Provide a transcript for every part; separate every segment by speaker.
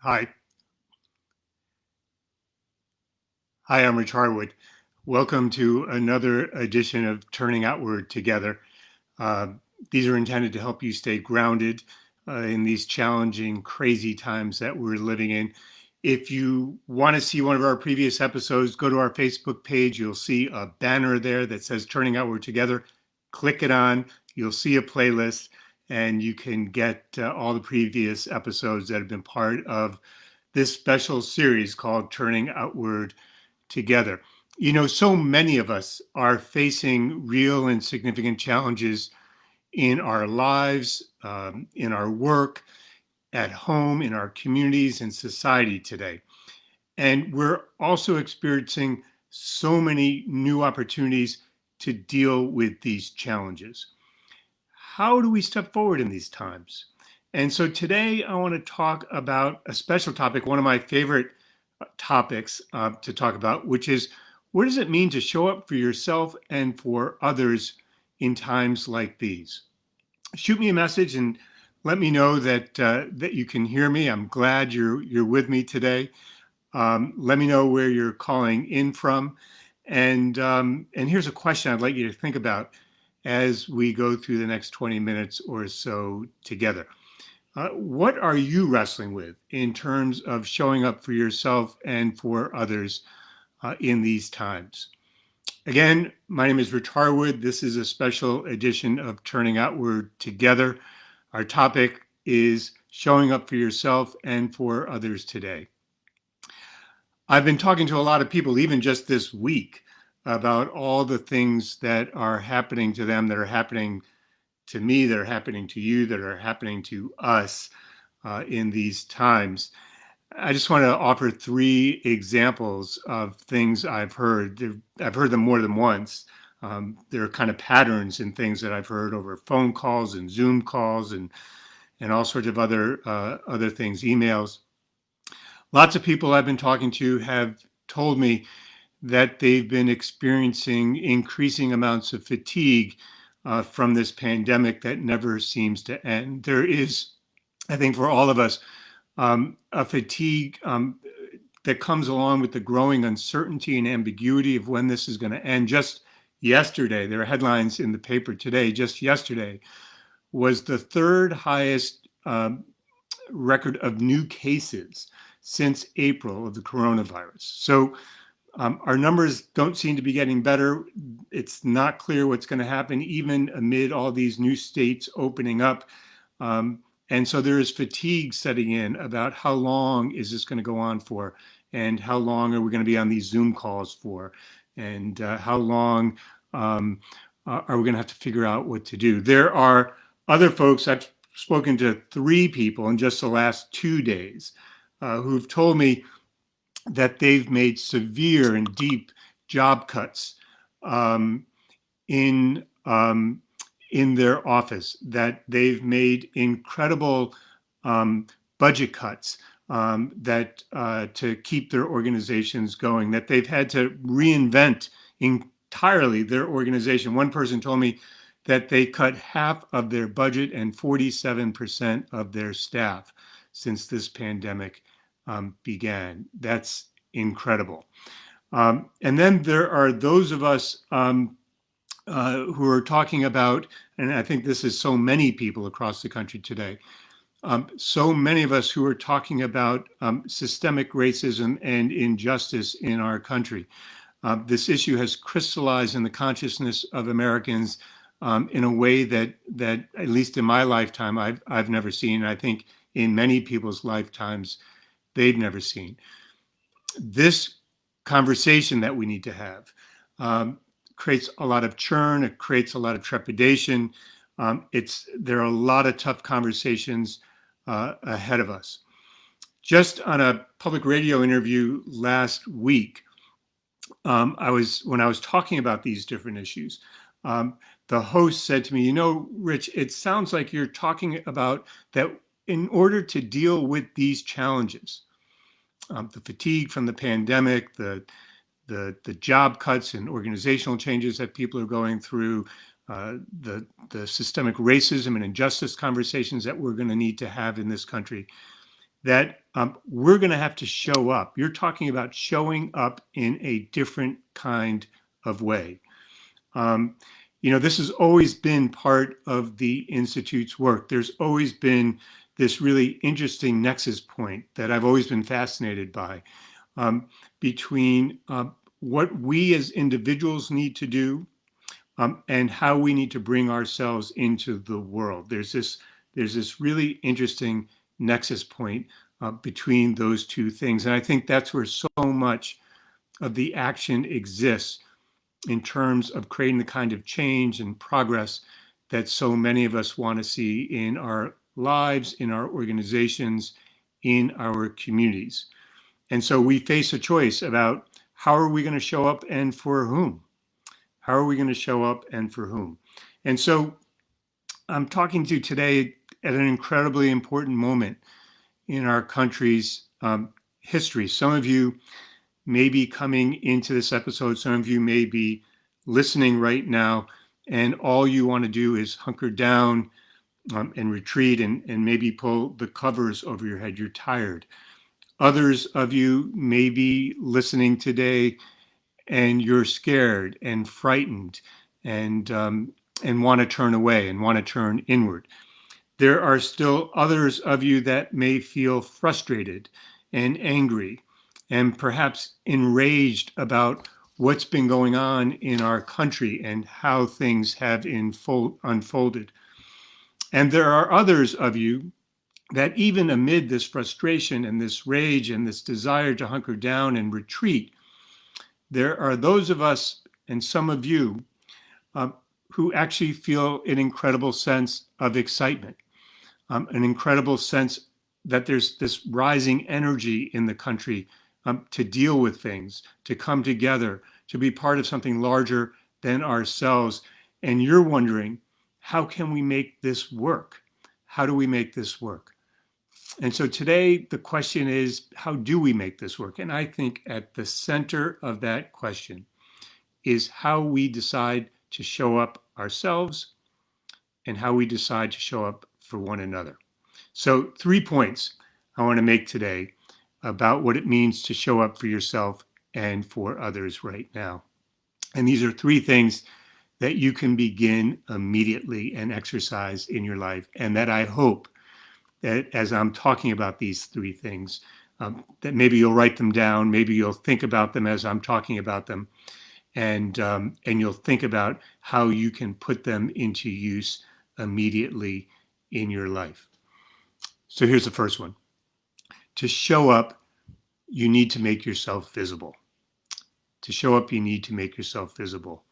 Speaker 1: Hi. Hi, I'm Rich Harwood. Welcome to another edition of Turning Outward Together. Uh, these are intended to help you stay grounded in these challenging, crazy times that we're living in. If you want to see one of our previous episodes, go to our Facebook page. You'll see a banner there that says Turning Outward Together. Click it on. You'll see a playlist, and you can get all the previous episodes that have been part of this special series called Turning Outward Together. So many of us are facing real and significant challenges in our lives, in our work, at home, in our communities, and society today. And we're also experiencing so many new opportunities to deal with these challenges. How do we step forward in these times? And so today I want to talk about a special topic, one of my favorite topics to talk about, which is what does it mean to show up for yourself and for others in times like these? Shoot me a message and let me know that you can hear me. I'm glad you're with me today. Let me know where you're calling in from, and here's a question I'd like you to think about as we go through the next 20 minutes or so together. What are you wrestling with in terms of showing up for yourself and for others in these times? Again, my name is Rich Harwood. This is a special edition of Turning Outward Together. Our topic is showing up for yourself and for others today. I've been talking to a lot of people, even just this week, about all the things that are happening to them, that are happening to me, that are happening to you, that are happening to us in these times. I just want to offer three examples of things I've heard. I've heard them more than once. There are kind of patterns in things that I've heard over phone calls and Zoom calls and all sorts of other things, emails. Lots of people I've been talking to have told me that they've been experiencing increasing amounts of fatigue from this pandemic that never seems to end. There is, I think, for all of us, a fatigue that comes along with the growing uncertainty and ambiguity of when this is going to end. Just yesterday, there are headlines in the paper today, just yesterday, was the third highest record of new cases since April of the coronavirus. So our numbers don't seem to be getting better. It's not clear what's going to happen, even amid all these new states opening up. And so there is fatigue setting in about how long is this going to go on for, and how long are we going to be on these Zoom calls for, and how long are we going to have to figure out what to do. There are other folks, I've spoken to three people in just the last 2 days who've told me that they've made severe and deep job cuts um, in in their office, that they've made incredible budget cuts that to keep their organizations going, that they've had to reinvent entirely their organization. One person told me that they cut half of their budget and 47% of their staff since this pandemic began. That's incredible. And then there are those of us who are talking about, and I think this is so many people across the country today, so many of us who are talking about systemic racism and injustice in our country. This issue has crystallized in the consciousness of Americans in a way that at least in my lifetime I've never seen. I think in many people's lifetimes they've never seen. This conversation that we need to have creates a lot of churn. It creates a lot of trepidation. There are a lot of tough conversations ahead of us. Just on a public radio interview last week, when I was talking about these different issues, the host said to me, Rich, it sounds like you're talking about that in order to deal with these challenges, the fatigue from the pandemic, the job cuts and organizational changes that people are going through, the systemic racism and injustice conversations that we're going to need to have in this country. that we're going to have to show up. You're talking about showing up in a different kind of way. Um, this has always been part of the Institute's work. There's always been this really interesting nexus point that I've always been fascinated by um, between what we as individuals need to do and how we need to bring ourselves into the world. There's this really interesting nexus point between those two things, and I think that's where so much of the action exists in terms of creating the kind of change and progress that so many of us want to see in our lives, in our organizations, in our communities. And so we face a choice about how are we going to show up and for whom? How are we going to show up and for whom? And so I'm talking to you today at an incredibly important moment in our country's history. Some of you may be coming into this episode, some of you may be listening right now, and all you want to do is hunker down and retreat and maybe pull the covers over your head. You're tired. Others of you may be listening today and you're scared and frightened and want to turn away and want to turn inward. There are still others of you that may feel frustrated and angry and perhaps enraged about what's been going on in our country and how things have unfolded. And there are others of you that even amid this frustration and this rage and this desire to hunker down and retreat, there are those of us and some of you uh, who actually feel an incredible sense of excitement, an incredible sense that there's this rising energy in the country to deal with things, to come together, to be part of something larger than ourselves. And you're wondering, how can we make this work? How do we make this work? And so today, the question is, how do we make this work? And I think at the center of that question is how we decide to show up ourselves and how we decide to show up for one another. So, 3 points I want to make today about what it means to show up for yourself and for others right now. And these are 3 things that you can begin immediately and exercise in your life. And that I hope that as I'm talking about these 3 things, that maybe you'll write them down, maybe you'll think about them as I'm talking about them, and you'll think about how you can put them into use immediately in your life. So here's the first one. To show up, you need to make yourself visible. To show up, you need to make yourself visible.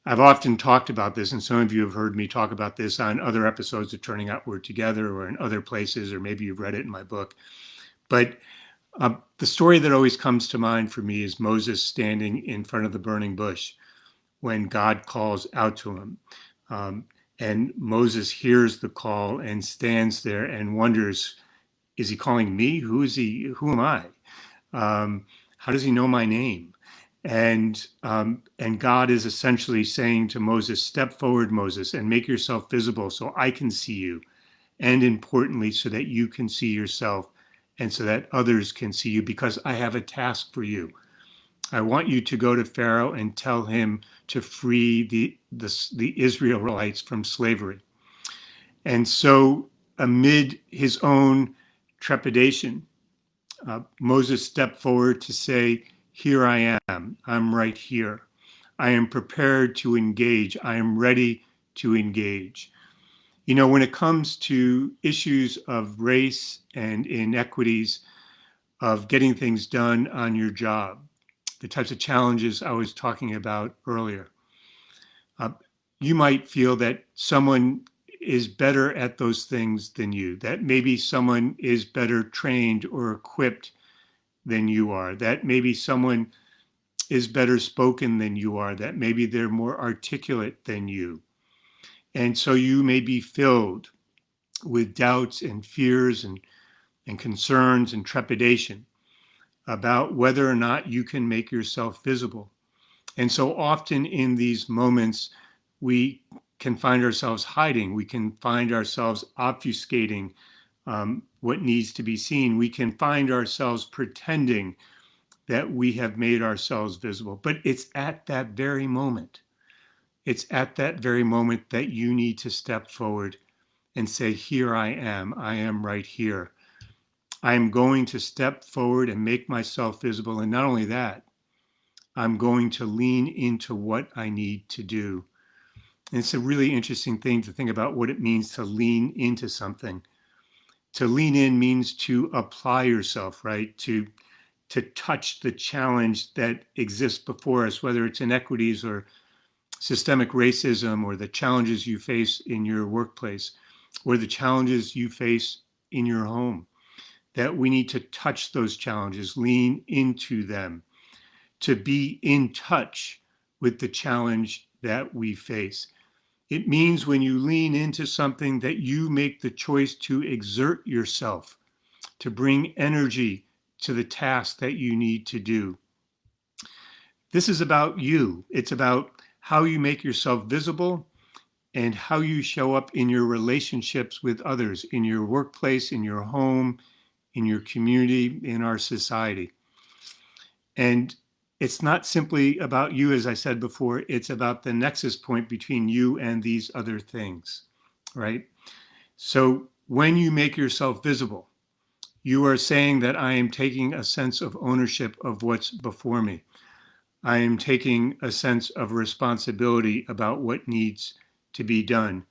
Speaker 1: I've often talked about this, and some of you have heard me talk about this on other episodes of Turning Outward Together or in other places, or maybe you've read it in my book. But the story that always comes to mind for me is Moses standing in front of the burning bush when God calls out to him. And Moses hears the call and stands there and wonders, is he calling me? Who is he? Who am I? How does he know my name? And God is essentially saying to Moses, step forward, Moses, and make yourself visible so I can see you. And importantly, so that you can see yourself and so that others can see you, because I have a task for you. I want you to go to Pharaoh and tell him to free the Israelites from slavery. And so amid his own trepidation, Moses stepped forward to say, here I am. I'm right here. I am prepared to engage. I am ready to engage. When it comes to issues of race and inequities, of getting things done on your job, the types of challenges I was talking about earlier, you might feel that someone is better at those things than you, that maybe someone is better trained or equipped than you are, that maybe someone is better spoken than you are, that maybe they're more articulate than you. And so you may be filled with doubts and fears and concerns and trepidation about whether or not you can make yourself visible. And so often in these moments, we can find ourselves hiding. We can find ourselves obfuscating what needs to be seen. We can find ourselves pretending that we have made ourselves visible, but it's at that very moment. It's at that very moment that you need to step forward and say, here I am right here. I am going to step forward and make myself visible. And not only that, I'm going to lean into what I need to do. And it's a really interesting thing to think about what it means to lean into something. To lean in means to apply yourself, right? To touch the challenge that exists before us, whether it's inequities or systemic racism or the challenges you face in your workplace or the challenges you face in your home, that we need to touch those challenges, lean into them, to be in touch with the challenge that we face. It means when you lean into something that you make the choice to exert yourself, to bring energy to the task that you need to do. This is about you. It's about how you make yourself visible and how you show up in your relationships with others, in your workplace, in your home, in your community, in our society. And it's not simply about you, as I said before, it's about the nexus point between you and these other things, right? So when you make yourself visible, you are saying that I am taking a sense of ownership of what's before me. I am taking a sense of responsibility about what needs to be done.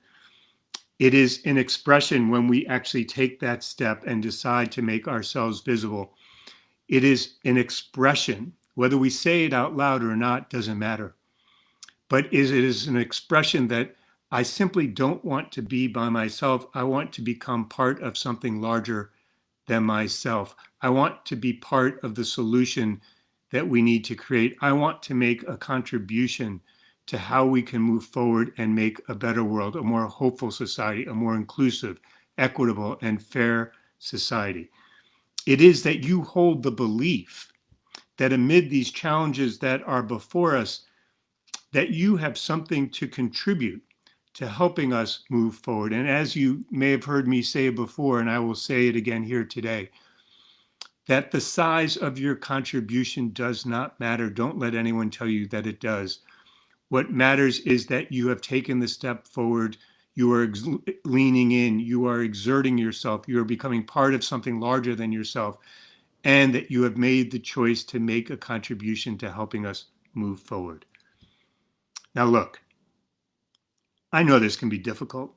Speaker 1: It is an expression when we actually take that step and decide to make ourselves visible. It is an expression, whether we say it out loud or not, doesn't matter. But it is an expression that I simply don't want to be by myself. I want to become part of something larger than myself. I want to be part of the solution that we need to create. I want to make a contribution to how we can move forward and make a better world, a more hopeful society, a more inclusive, equitable, and fair society. It is that you hold the belief that amid these challenges that are before us, that you have something to contribute to helping us move forward. And as you may have heard me say before, and I will say it again here today, that the size of your contribution does not matter. Don't let anyone tell you that it does. What matters is that you have taken the step forward. You are leaning in. You are exerting yourself. You are becoming part of something larger than yourself, and that you have made the choice to make a contribution to helping us move forward. Now, look, I know this can be difficult.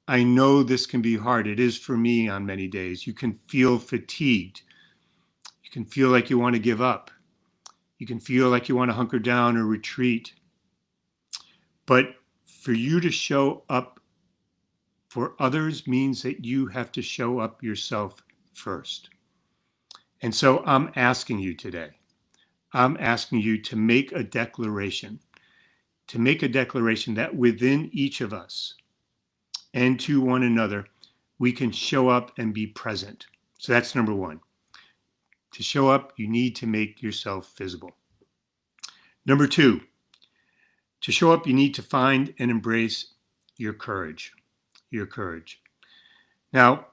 Speaker 1: I know this can be hard. It is for me on many days. You can feel fatigued. You can feel like you want to give up. You can feel like you want to hunker down or retreat. But for you to show up for others means that you have to show up yourself first. And so I'm asking you today, I'm asking you to make a declaration, that within each of us and to one another, we can show up and be present. So that's number one. To show up, you need to make yourself visible. Number two, to show up, you need to find and embrace your courage. Your courage. Now,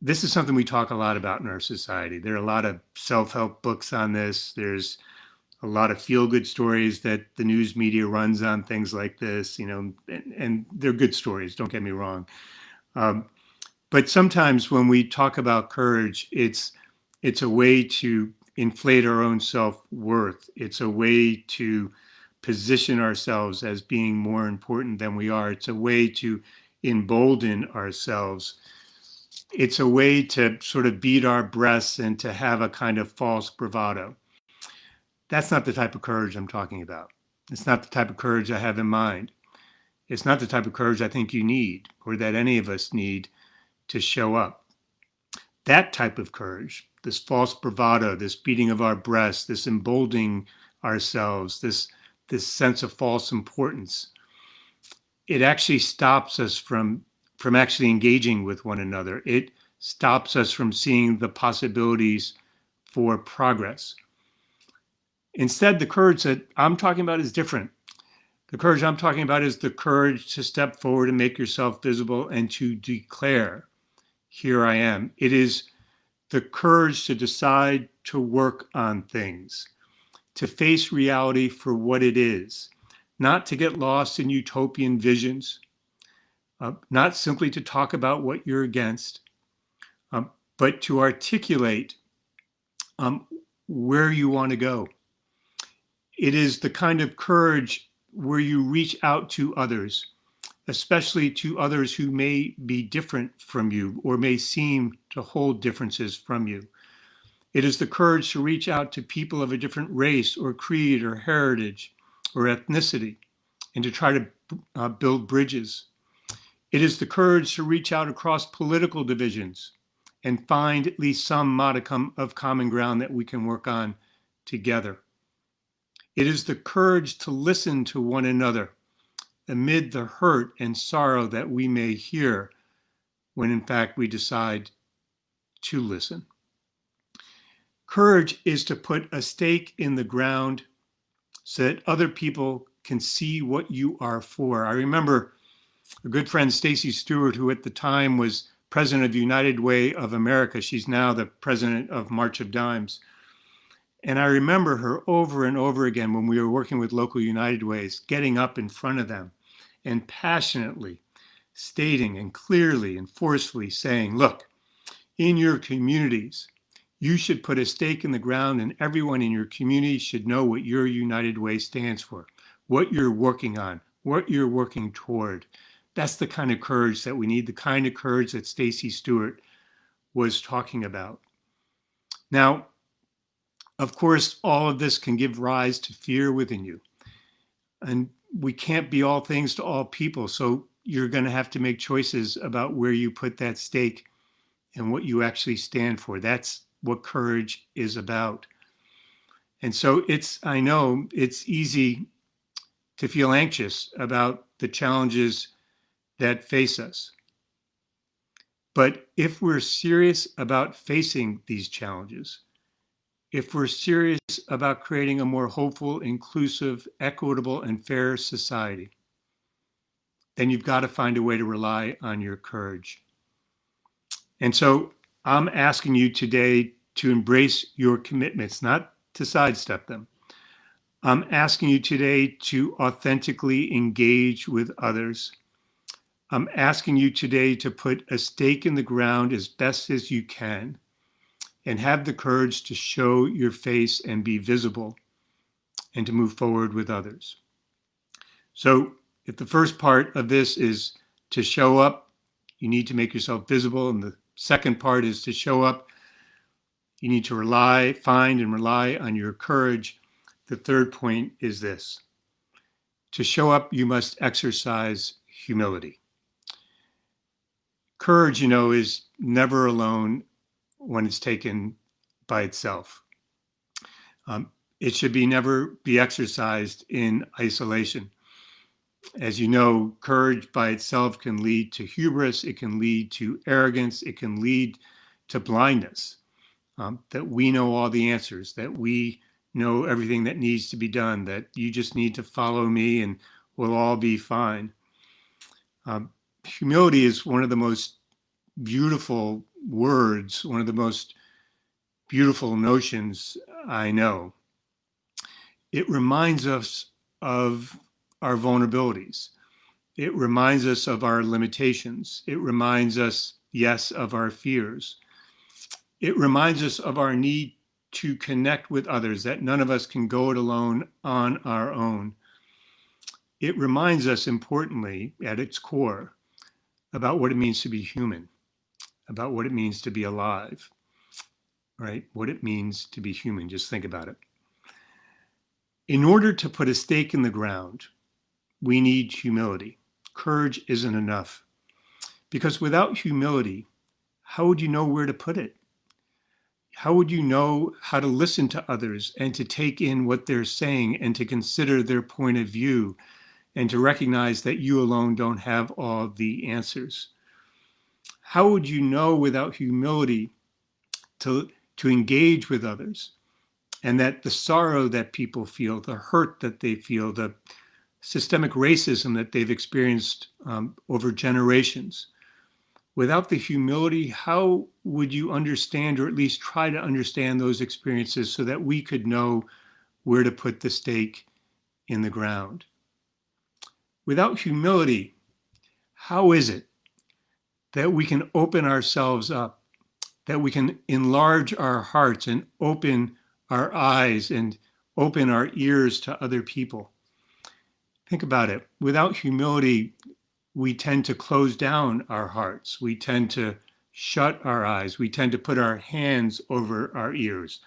Speaker 1: this is something we talk a lot about in our society. There are a lot of self-help books on this. There's a lot of feel-good stories that the news media runs on things like this, and they're good stories, don't get me wrong. But sometimes when we talk about courage, it's a way to inflate our own self-worth. It's a way to position ourselves as being more important than we are. It's a way to embolden ourselves. It's a way to sort of beat our breasts and to have a kind of false bravado. That's not the type of courage I'm talking about. It's not the type of courage I have in mind. It's not the type of courage I think you need or that any of us need to show up. That type of courage, this false bravado, this beating of our breasts, this emboldening ourselves, this sense of false importance, it actually stops us from actually engaging with one another. It stops us from seeing the possibilities for progress. Instead, the courage that I'm talking about is different. The courage I'm talking about is the courage to step forward and make yourself visible and to declare, here I am. It is the courage to decide to work on things, to face reality for what it is, not to get lost in utopian visions, not simply to talk about what you're against, but to articulate where you want to go. It is the kind of courage where you reach out to others, especially to others who may be different from you or may seem to hold differences from you. It is the courage to reach out to people of a different race or creed or heritage or ethnicity and to try to build bridges. It is the courage to reach out across political divisions and find at least some modicum of common ground that we can work on together. It is the courage to listen to one another amid the hurt and sorrow that we may hear when in fact we decide to listen. Courage is to put a stake in the ground so that other people can see what you are for. I remember a good friend, Stacy Stewart, who at the time was president of United Way of America. She's now the president of March of Dimes. And I remember her over and over again when we were working with local United Ways, getting up in front of them and passionately stating and clearly and forcefully saying, look, in your communities, you should put a stake in the ground and everyone in your community should know what your United Way stands for, what you're working on, what you're working toward. That's the kind of courage that we need, the kind of courage that Stacy Stewart was talking about. Now, of course, all of this can give rise to fear within you. And we can't be all things to all people. So you're going to have to make choices about where you put that stake and what you actually stand for. That's what courage is about. And so I know it's easy to feel anxious about the challenges that face us. But if we're serious about facing these challenges, if we're serious about creating a more hopeful, inclusive, equitable, and fair society, then you've got to find a way to rely on your courage. And so I'm asking you today to embrace your commitments, not to sidestep them. I'm asking you today to authentically engage with others. I'm asking you today to put a stake in the ground as best as you can and have the courage to show your face and be visible and to move forward with others. So if the first part of this is to show up, you need to make yourself visible. And the second part is to show up, you need to find and rely on your courage. The third point is this: to show up, you must exercise humility. Courage, is never alone when it's taken by itself. It should never be exercised in isolation. As you know, courage by itself can lead to hubris, it can lead to arrogance, it can lead to blindness, that we know all the answers, that we know everything that needs to be done, that you just need to follow me and we'll all be fine. Humility is one of the most beautiful words, one of the most beautiful notions I know. It reminds us of our vulnerabilities. It reminds us of our limitations. It reminds us, yes, of our fears. It reminds us of our need to connect with others, that none of us can go it alone on our own. It reminds us, importantly, at its core, about what it means to be human, about what it means to be alive, right? What it means to be human. Just think about it. In order to put a stake in the ground, we need humility. Courage isn't enough. Because without humility, how would you know where to put it? How would you know how to listen to others and to take in what they're saying and to consider their point of view and to recognize that you alone don't have all the answers? How would you know without humility to engage with others and that the sorrow that people feel, the hurt that they feel, the systemic racism that they've experienced over generations. Without the humility, how would you understand, or at least try to understand, those experiences so that we could know where to put the stake in the ground? Without humility, how is it that we can open ourselves up, that we can enlarge our hearts and open our eyes and open our ears to other people? Think about it. Without humility, we tend to close down our hearts. We tend to shut our eyes. We tend to put our hands over our ears,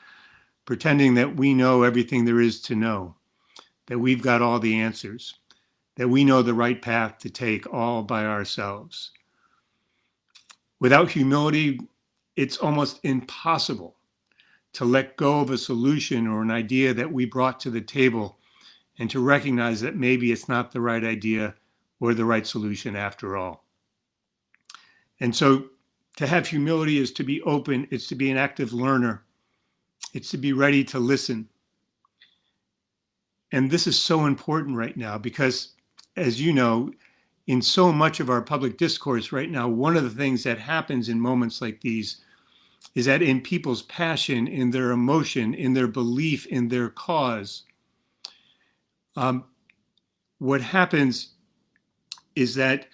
Speaker 1: pretending that we know everything there is to know, that we've got all the answers, that we know the right path to take all by ourselves. Without humility, it's almost impossible to let go of a solution or an idea that we brought to the table and to recognize that maybe it's not the right idea or the right solution after all. And so to have humility is to be open, it's to be an active learner, it's to be ready to listen. And this is so important right now because, as you know, in so much of our public discourse right now, one of the things that happens in moments like these is that in people's passion, in their emotion, in their belief, in their cause, what happens is that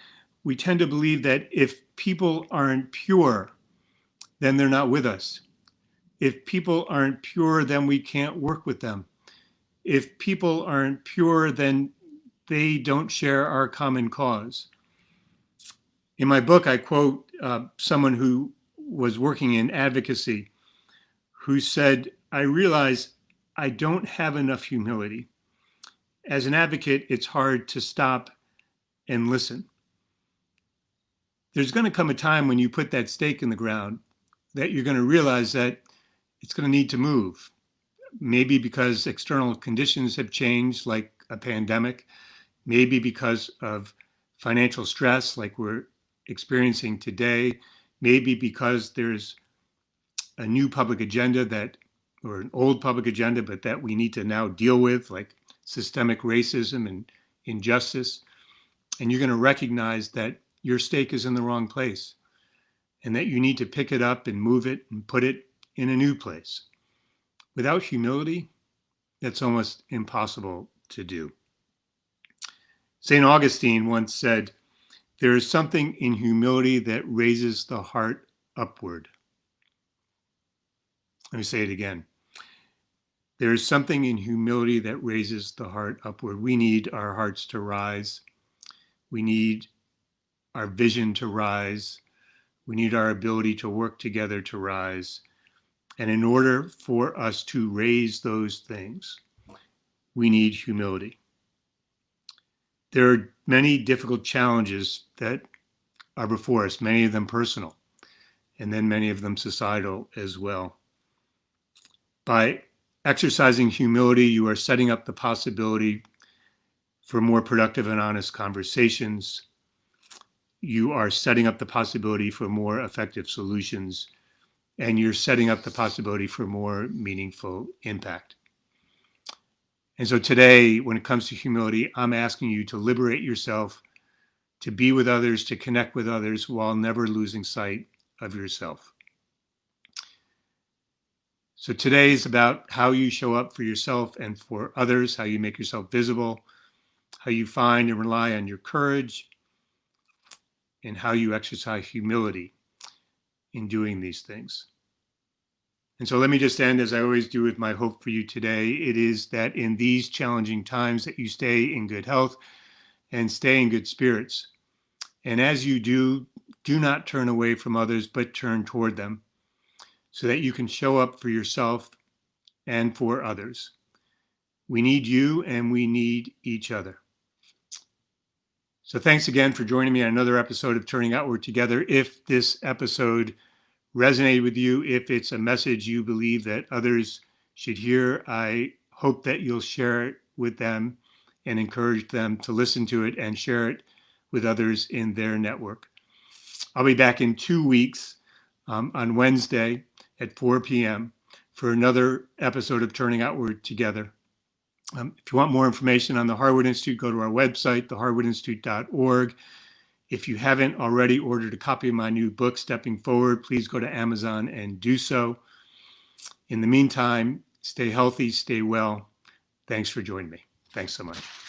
Speaker 1: we tend to believe that if people aren't pure, then they're not with us. If people aren't pure, then we can't work with them. If people aren't pure, then they don't share our common cause. In my book, I quote someone who was working in advocacy who said, "I realize I don't have enough humility. As an advocate, it's hard to stop and listen." There's going to come a time when you put that stake in the ground that you're going to realize that it's going to need to move. Maybe because external conditions have changed, like a pandemic, maybe because of financial stress, like we're experiencing today, maybe because there's a new public agenda that, or an old public agenda, but that we need to now deal with, like systemic racism and injustice. And you're going to recognize that your stake is in the wrong place and that you need to pick it up and move it and put it in a new place. Without humility, that's almost impossible to do. St. Augustine once said, "There is something in humility that raises the heart upward." Let me say it again. There is something in humility that raises the heart upward. We need our hearts to rise. We need our vision to rise. We need our ability to work together to rise. And in order for us to raise those things, we need humility. There are many difficult challenges that are before us, many of them personal, and then many of them societal as well. By exercising humility, you are setting up the possibility for more productive and honest conversations. You are setting up the possibility for more effective solutions, and you're setting up the possibility for more meaningful impact. And so today, when it comes to humility, I'm asking you to liberate yourself, to be with others, to connect with others while never losing sight of yourself. So today is about how you show up for yourself and for others, how you make yourself visible, how you find and rely on your courage, and how you exercise humility in doing these things. And so let me just end, as I always do, with my hope for you today. It is that in these challenging times that you stay in good health and stay in good spirits. And as you do, do not turn away from others, but turn toward them so that you can show up for yourself and for others. We need you and we need each other. So thanks again for joining me on another episode of Turning Outward Together. If this episode resonated with you, if it's a message you believe that others should hear, I hope that you'll share it with them and encourage them to listen to it and share it with others in their network. I'll be back in 2 weeks on Wednesday at 4 p.m. for another episode of Turning Outward Together. If you want more information on the Harwood Institute, go to our website, theharwoodinstitute.org. If you haven't already ordered a copy of my new book, Stepping Forward, please go to Amazon and do so. In the meantime, stay healthy, stay well. Thanks for joining me. Thanks so much.